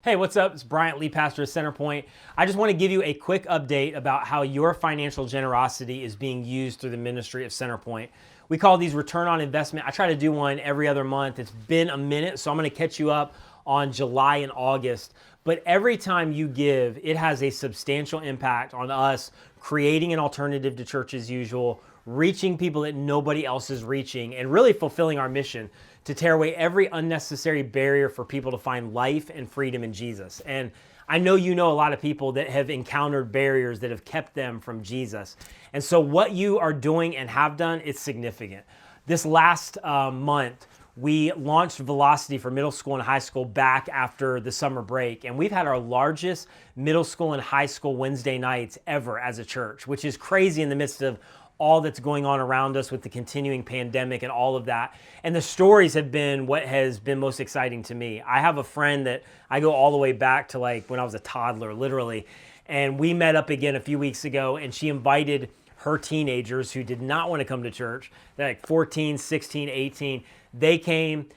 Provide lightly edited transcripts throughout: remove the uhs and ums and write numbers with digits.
Hey, what's up? It's Bryant, lead pastor of Centerpoint. I just want to give you a quick update about how your financial generosity is being used through the ministry of Centerpoint. We call these return on investment. I try to do one every other month. It's been a minute, so I'm going to catch you up on July and August. But every time you give, it has a substantial impact on us creating an alternative to church as usual, reaching people that nobody else is reaching, and really fulfilling our mission to tear away every unnecessary barrier for people to find life and freedom in Jesus. And I know you know a lot of people that have encountered barriers that have kept them from Jesus. And so what you are doing and have done, it's significant. This last month, we launched Velocity for middle school and high school back after the summer break. And we've had our largest middle school and high school Wednesday nights ever as a church, which is crazy in the midst of all that's going on around us with the continuing pandemic and all of that. And the stories have been what has been most exciting to me. I have a friend that I go all the way back to like when I was a toddler, literally. And we met up again a few weeks ago, and she invited her teenagers who did not want to come to church. They're like 14, 16, 18. They came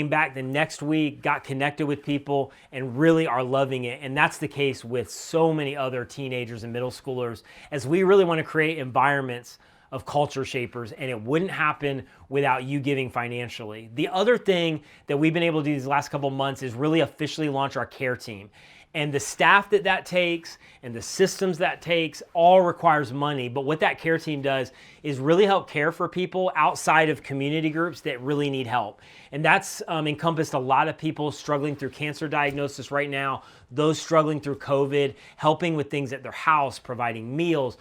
back the next week, got connected with people, and really are loving it. And that's the case with so many other teenagers and middle schoolers, as we really want to create environments of culture shapers, and it wouldn't happen without you giving financially. The other thing that we've been able to do these last couple of months is really officially launch our care team. And the staff that takes and the systems that takes all requires money. But what that care team does is really help care for people outside of community groups that really need help. And that's encompassed a lot of people struggling through cancer diagnosis right now, those struggling through COVID, helping with things at their house, providing meals,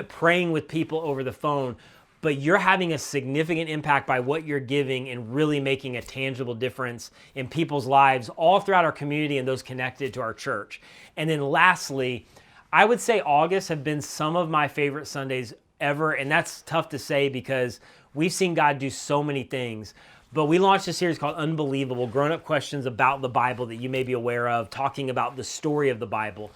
praying with people over the phone. But you're having a significant impact by what you're giving and really making a tangible difference in people's lives all throughout our community and those connected to our church. And then lastly, I would say August have been some of my favorite Sundays ever. And that's tough to say because we've seen God do so many things. But we launched a series called Unbelievable, grown-up questions about the Bible that you may be aware of, talking about the story of the Bible.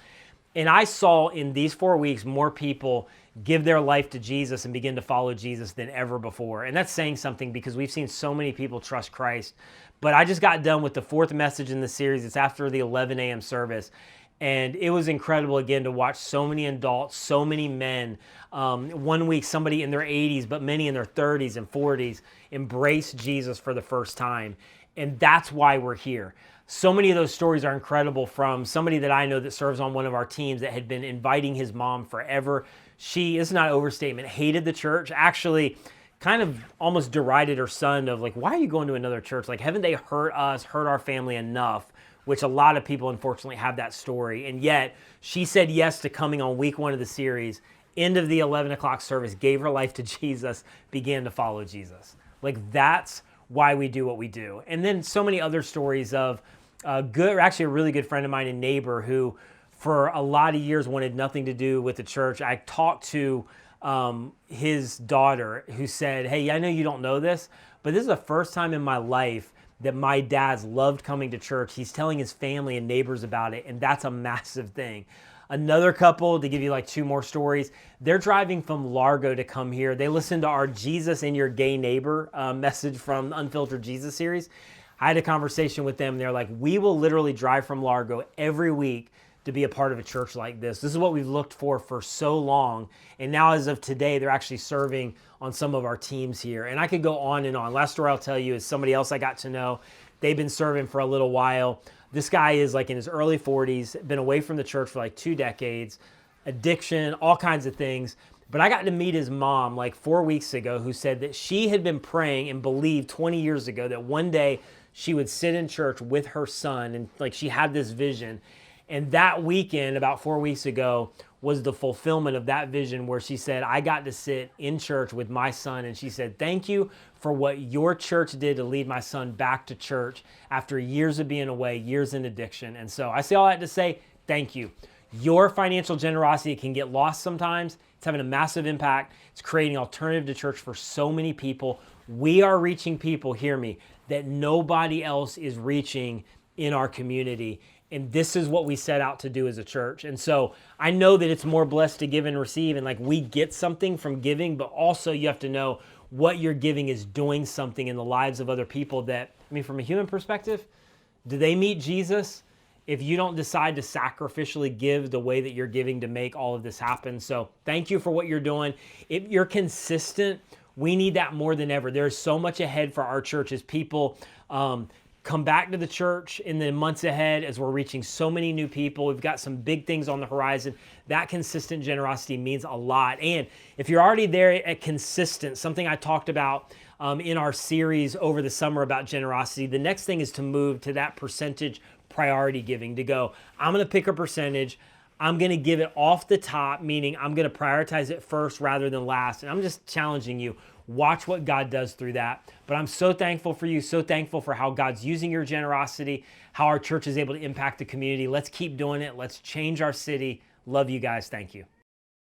And I saw in these 4 weeks more people give their life to Jesus and begin to follow Jesus than ever before. And that's saying something because we've seen so many people trust Christ. But I just got done with the fourth message in the series. It's after the 11 a.m. service. And it was incredible, again, to watch so many adults, so many men. 1 week, somebody in their 80s, but many in their 30s and 40s embrace Jesus for the first time. And that's why we're here. So many of those stories are incredible, from somebody that I know that serves on one of our teams that had been inviting his mom forever. She, it's not an overstatement, hated the church, actually kind of almost derided her son of like, why are you going to another church? Like, haven't they hurt us, hurt our family enough? Which a lot of people unfortunately have that story. And yet she said yes to coming on week 1 of the series, end of the 11 o'clock service, gave her life to Jesus, began to follow Jesus. Like, that's why we do what we do. And then so many other stories of actually a really good friend of mine and neighbor who for a lot of years wanted nothing to do with the church. I talked to his daughter who said, hey, I know you don't know this, but this is the first time in my life that my dad's loved coming to church. He's telling his family and neighbors about it, and that's a massive thing. Another couple, to give you like 2 more stories, they're driving from Largo to come here. They listened to our Jesus and Your Gay Neighbor message from the Unfiltered Jesus series. I had a conversation with them. They're like, we will literally drive from Largo every week to be a part of a church like this. This is what we've looked for so long. And now as of today, they're actually serving on some of our teams here. And I could go on and on. Last story I'll tell you is somebody else I got to know. They've been serving for a little while. This guy is like in his early 40s, been away from the church for like 2 decades, addiction, all kinds of things. But I got to meet his mom like 4 weeks ago, who said that she had been praying and believed 20 years ago that one day she would sit in church with her son, and like she had this vision. And that weekend, about 4 weeks ago, was the fulfillment of that vision, where she said, I got to sit in church with my son. And she said, thank you for what your church did to lead my son back to church after years of being away, years in addiction. And so I say all that to say, thank you. Your financial generosity can get lost sometimes. It's having a massive impact. It's creating an alternative to church for so many people. We are reaching people, hear me, that nobody else is reaching in our community. And this is what we set out to do as a church. And so I know that it's more blessed to give and receive, and like we get something from giving, but also you have to know what you're giving is doing something in the lives of other people that, I mean, from a human perspective, do they meet Jesus if you don't decide to sacrificially give the way that you're giving to make all of this happen. So thank you for what you're doing. If you're consistent, we need that more than ever. There's so much ahead for our church as people come back to the church in the months ahead, as we're reaching so many new people. We've got some big things on the horizon. That consistent generosity means a lot. And if you're already there at consistent, something I talked about in our series over the summer about generosity, the next thing is to move to that percentage priority giving, to go, I'm going to pick a percentage. I'm going to give it off the top, meaning I'm going to prioritize it first rather than last. And I'm just challenging you. Watch what God does through that. But I'm so thankful for you, so thankful for how God's using your generosity, how our church is able to impact the community. Let's keep doing it. Let's change our city. Love you guys. Thank you.